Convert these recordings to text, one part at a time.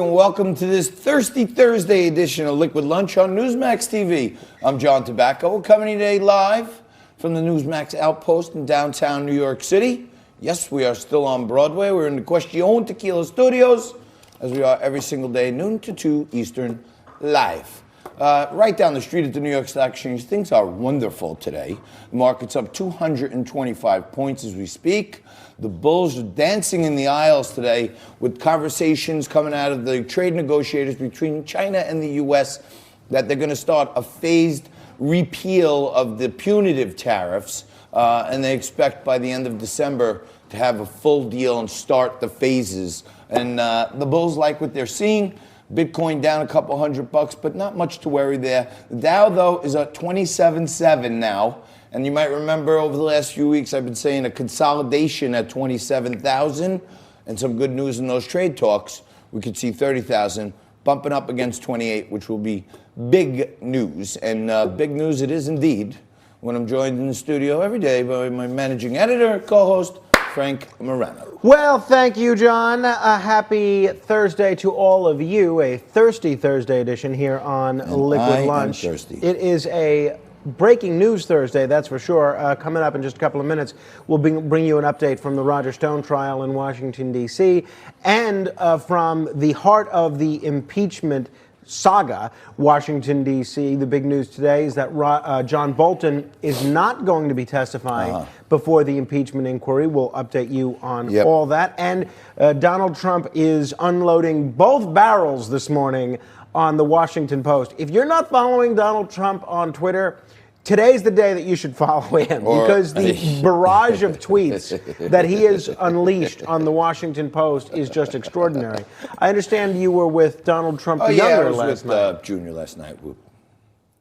and welcome to this Thirsty Thursday edition of Liquid Lunch on Newsmax TV. I'm John Tobacco. We're coming today live from the Newsmax Outpost in downtown New York City. Yes, we are still on Broadway. We're in the Question Tequila Studios, as we are every single day, noon to 2 Eastern, live. Right down the street at the New York Stock Exchange, things are wonderful today. The market's up 225 points as we speak. The bulls are dancing in the aisles today with conversations coming out of the trade negotiators between China and the U.S. that they're going to start a phased repeal of the punitive tariffs, and they expect by the end of December to have a full deal and start the phases. And the bulls like what they're seeing. Bitcoin down a couple $100, but not much to worry there. The Dow, though, is at 27.7 now. And you might remember over the last few weeks, I've been saying a consolidation at 27,000 and some good news in those trade talks. We could see 30,000 bumping up against 28, which will be big news. And big news it is indeed when I'm joined in the studio every day by my managing editor, co-host, Frank Morano. Well, thank you, John. A happy Thursday to all of you. A Thirsty Thursday edition here on Liquid Lunch. I am thirsty. It is a breaking news Thursday, that's for sure. Coming up in just a couple of minutes, we'll bring you an update from the Roger Stone trial in Washington, D.C., and from the heart of the impeachment saga, Washington, D.C. The big news today is that John Bolton is not going to be testifying before the impeachment inquiry. We'll update you on all that. And Donald Trump is unloading both barrels this morning on the Washington Post. If you're not following Donald Trump on Twitter, today's the day that you should follow him, because the barrage of tweets that he has unleashed on the Washington Post is just extraordinary. I understand you were with Donald Trump the Younger last night. I was with Junior last night. We were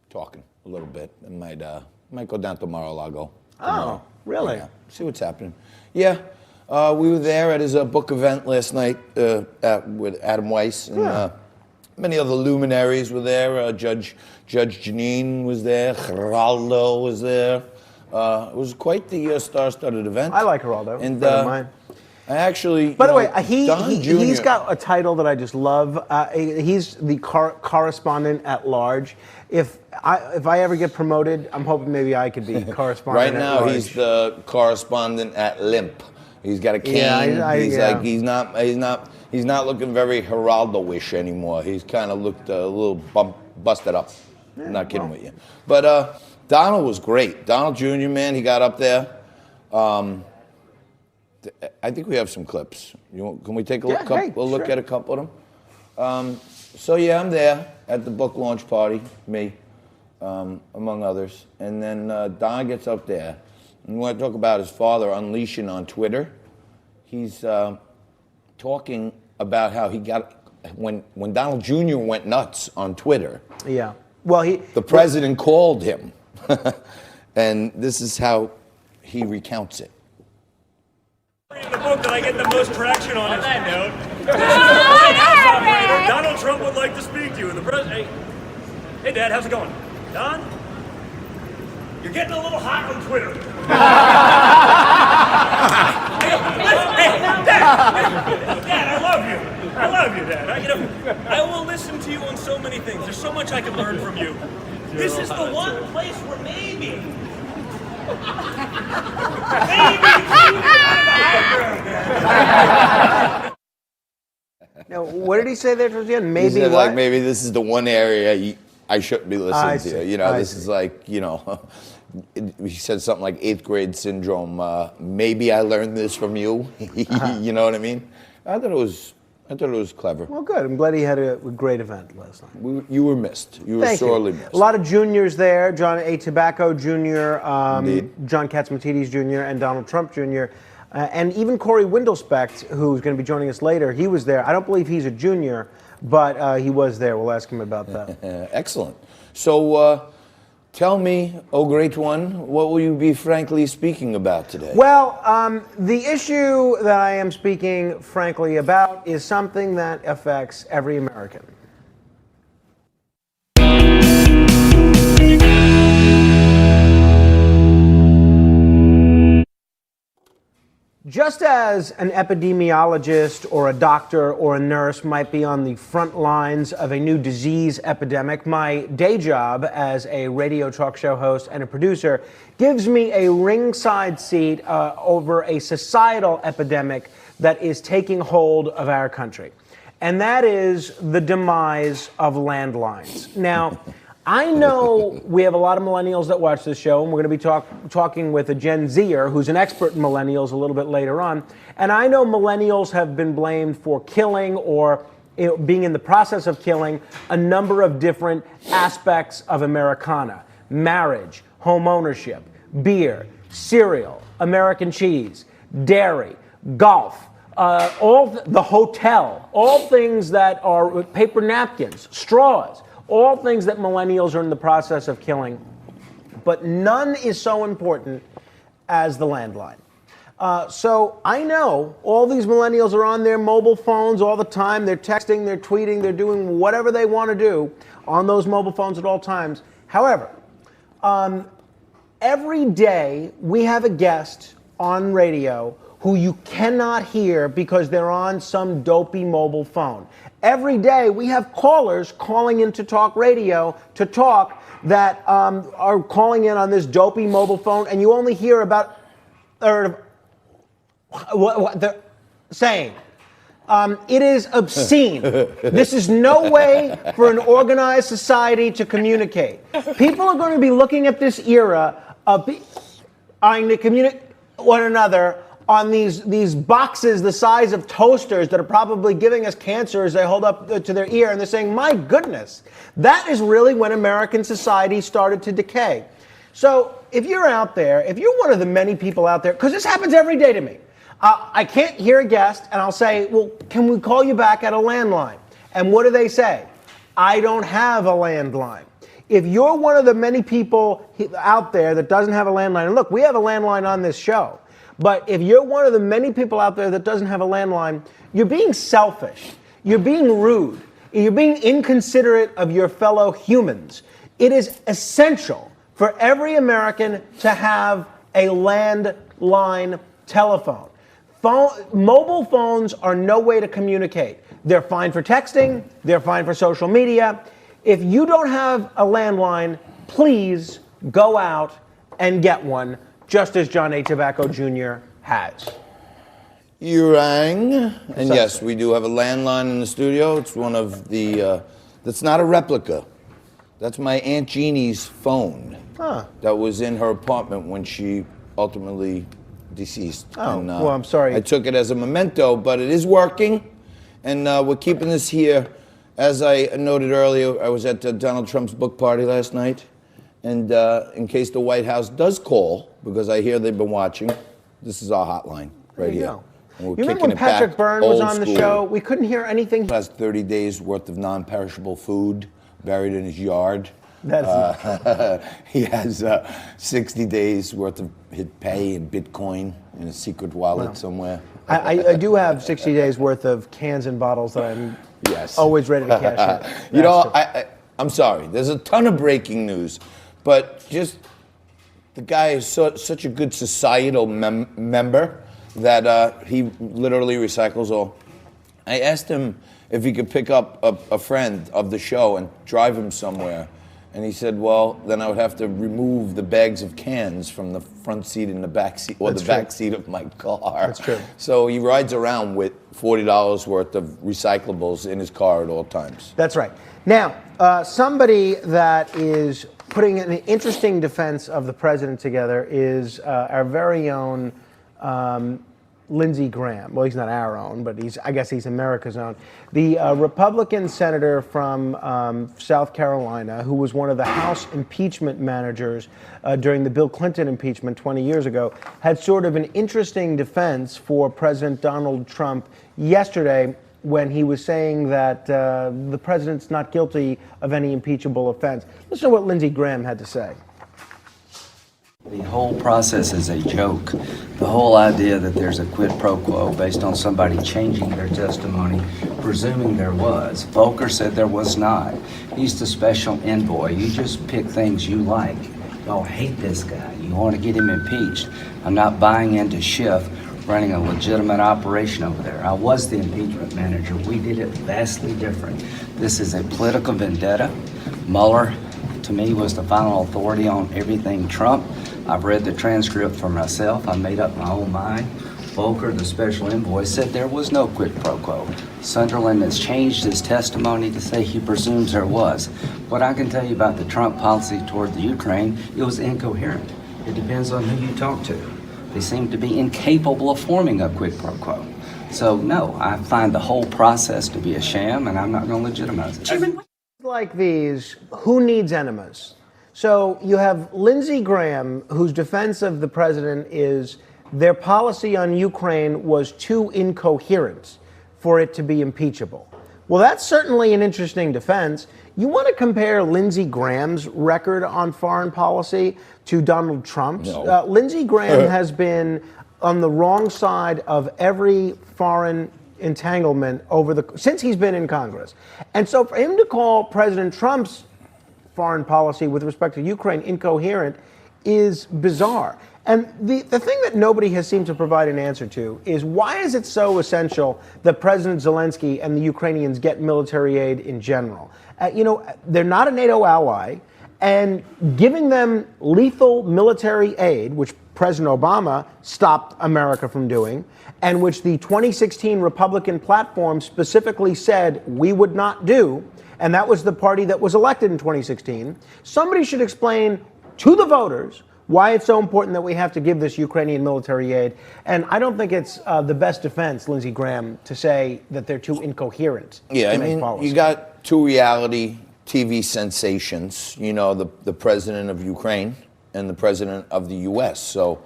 talking a little bit. I might go down to Mar-a-Lago. Oh, really? Yeah, see what's happening. Yeah, we were there at his book event last night with Adam Weiss and many other luminaries were there. Judge Janine was there. Geraldo was there. It was quite the star-studded event. I like Geraldo. And mine. I actually, by the way, he's got a title that I just love. He's the correspondent at large. If I ever get promoted, I'm hoping maybe I could be correspondent. Right now, he's the correspondent at Limp. He's got a cane. He's not looking very Geraldo-ish anymore. He's kind of looked a little busted up. I'm not kidding with you. But Donald was great. Donald Jr., man, he got up there. I think we have some clips. Can we take a look? We'll look at a couple of them. So yeah, I'm there at the book launch party, me, among others. And then Don gets up there. And we want to talk about his father unleashing on Twitter. He's talking about how he got, when Donald Jr. went nuts on Twitter. Yeah. Well, the president called him. And this is how he recounts it. In the book that I get the most traction on that note. Donald Trump would like to speak to you. And the president, hey, Dad, how's it going? Don, you're getting a little hot on Twitter. Dad, I love you. I love you, Dad. I will listen to you on so many things. There's so much I can learn from you. This is the one place where maybe. Now, what did he say there towards the end? Maybe he said, what? like, maybe this is the one area I shouldn't be listening to. You know, this is like, you know, he said something like 8th grade syndrome. Maybe I learned this from you. You know what I mean? I thought it was clever. Well, good. I'm glad he had a great event last night. You were missed. You were sorely missed. A lot of juniors there. John A. Tobacco Jr., John Katsimatidis Jr., and Donald Trump Jr., and even Corey Windlespect, who's going to be joining us later. He was there. I don't believe he's a junior, but he was there. We'll ask him about that. Excellent. So tell me, oh great one, what will you be frankly speaking about today? Well, the issue that I am speaking frankly about is something that affects every American. Just as an epidemiologist or a doctor or a nurse might be on the front lines of a new disease epidemic, my day job as a radio talk show host and a producer gives me a ringside seat over a societal epidemic that is taking hold of our country. And that is the demise of landlines. Now, I know we have a lot of millennials that watch this show, and we're going to be talking with a Gen Zer who's an expert in millennials a little bit later on. And I know millennials have been blamed for killing or being in the process of killing a number of different aspects of Americana. Marriage, home ownership, beer, cereal, American cheese, dairy, golf, the hotel, all things that are paper napkins, straws, all things that millennials are in the process of killing. But none is so important as the landline. So I know all these millennials are on their mobile phones all the time. They're texting, they're tweeting, they're doing whatever they want to do on those mobile phones at all times. However, every day we have a guest on radio who you cannot hear because they're on some dopey mobile phone. Every day we have callers calling into talk radio to talk that are calling in on this dopey mobile phone, and you only hear about what they're saying. It is obscene. This is no way for an organized society to communicate. People are going to be looking at this era of trying to communicate one another on these boxes the size of toasters that are probably giving us cancer as they hold up to their ear, and they're saying, my goodness, that is really when American society started to decay. So if you're out there, if you're one of the many people out there, because this happens every day to me, I can't hear a guest and I'll say, well, can we call you back at a landline? And what do they say? I don't have a landline. If you're one of the many people out there that doesn't have a landline, and look, we have a landline on this show, but if you're one of the many people out there that doesn't have a landline, you're being selfish, you're being rude, you're being inconsiderate of your fellow humans. It is essential for every American to have a landline telephone. Mobile phones are no way to communicate. They're fine for texting, they're fine for social media. If you don't have a landline, please go out and get one, just as John A. Tobacco Jr. has. You rang, and yes, we do have a landline in the studio. It's one of the, that's not a replica. That's my Aunt Jeannie's phone that was in her apartment when she ultimately deceased. Oh, and, well, I'm sorry. I took it as a memento, but it is working, and we're keeping this here. As I noted earlier, I was at Donald Trump's book party last night. And in case the White House does call, because I hear they've been watching, this is our hotline right here. You remember when Patrick Byrne was on the show? We couldn't hear anything. He has 30 days worth of non-perishable food buried in his yard. He has 60 days worth of his pay in Bitcoin in a secret wallet somewhere. I do have 60 days worth of cans and bottles that I'm always ready to cash in. You know, I'm sorry. There's a ton of breaking news. But just the guy is such a good societal member that he literally recycles all. I asked him if he could pick up a friend of the show and drive him somewhere. And he said, well, then I would have to remove the bags of cans from the front seat and the back seat, or the back seat of my car. That's true. So he rides around with $40 worth of recyclables in his car at all times. That's right. Now, somebody that is putting an interesting defense of the president together is our very own Lindsey Graham. Well, he's not our own, but I guess he's America's own. The Republican senator from South Carolina, who was one of the House impeachment managers during the Bill Clinton impeachment 20 years ago, had sort of an interesting defense for President Donald Trump yesterday when he was saying that the president's not guilty of any impeachable offense. Listen to what Lindsey Graham had to say. The whole process is a joke. The whole idea that there's a quid pro quo based on somebody changing their testimony, presuming there was. Volker said there was not. He's the special envoy. You just pick things you like. Y'all hate this guy. You want to get him impeached. I'm not buying into Schiff. running a legitimate operation over there. I was the impeachment manager. We did it vastly different. This is a political vendetta. Mueller, to me, was the final authority on everything Trump. I've read the transcript for myself. I made up my own mind. Volker, the special envoy, said there was no quid pro quo. Sunderland has changed his testimony to say he presumes there was. What I can tell you about the Trump policy toward the Ukraine, it was incoherent. It depends on who you talk to. They seem to be incapable of forming a quid pro quo. So no, I find the whole process to be a sham, and I'm not going to legitimize it. Like these, who needs enemas? So you have Lindsey Graham, whose defense of the president is their policy on Ukraine was too incoherent for it to be impeachable. Well, that's certainly an interesting defense. You want to compare Lindsey Graham's record on foreign policy to Donald Trump's? No. Lindsey Graham has been on the wrong side of every foreign entanglement since he's been in Congress. And so for him to call President Trump's foreign policy with respect to Ukraine incoherent is bizarre. And the thing that nobody has seemed to provide an answer to is why is it so essential that President Zelensky and the Ukrainians get military aid in general? They're not a NATO ally, and giving them lethal military aid, which President Obama stopped America from doing, and which the 2016 Republican platform specifically said we would not do, and that was the party that was elected in 2016, somebody should explain to the voters why it's so important that we have to give this Ukrainian military aid. And I don't think it's the best defense, Lindsey Graham, to say that they're too incoherent. Yeah, to I make mean, policy. you got two reality TV sensations, the president of Ukraine and the president of the U.S. So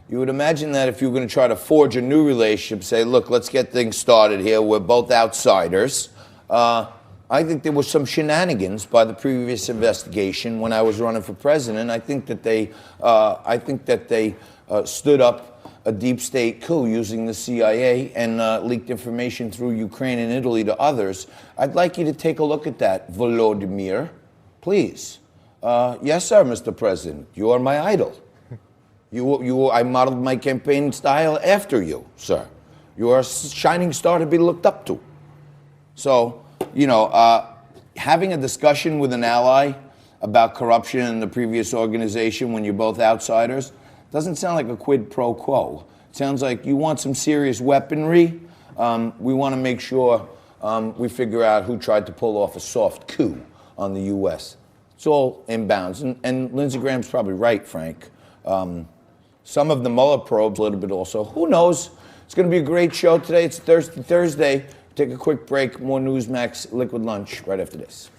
you would imagine that if you were going to try to forge a new relationship, say, look, let's get things started here. We're both outsiders. I think there was some shenanigans by the previous investigation when I was running for president. I think that they stood up a deep state coup using the CIA and leaked information through Ukraine and Italy to others. I'd like you to take a look at that, Volodymyr, please. Yes, sir, Mr. President. You are my idol. I modeled my campaign style after you, sir. You are a shining star to be looked up to. So, having a discussion with an ally about corruption in the previous organization when you're both outsiders doesn't sound like a quid pro quo. It sounds like you want some serious weaponry. We want to make sure we figure out who tried to pull off a soft coup on the U.S. It's all inbounds. And Lindsey Graham's probably right, Frank. Some of the Mueller probes a little bit also. Who knows? It's going to be a great show today. It's Thursday. Take a quick break. More Newsmax Liquid Lunch right after this.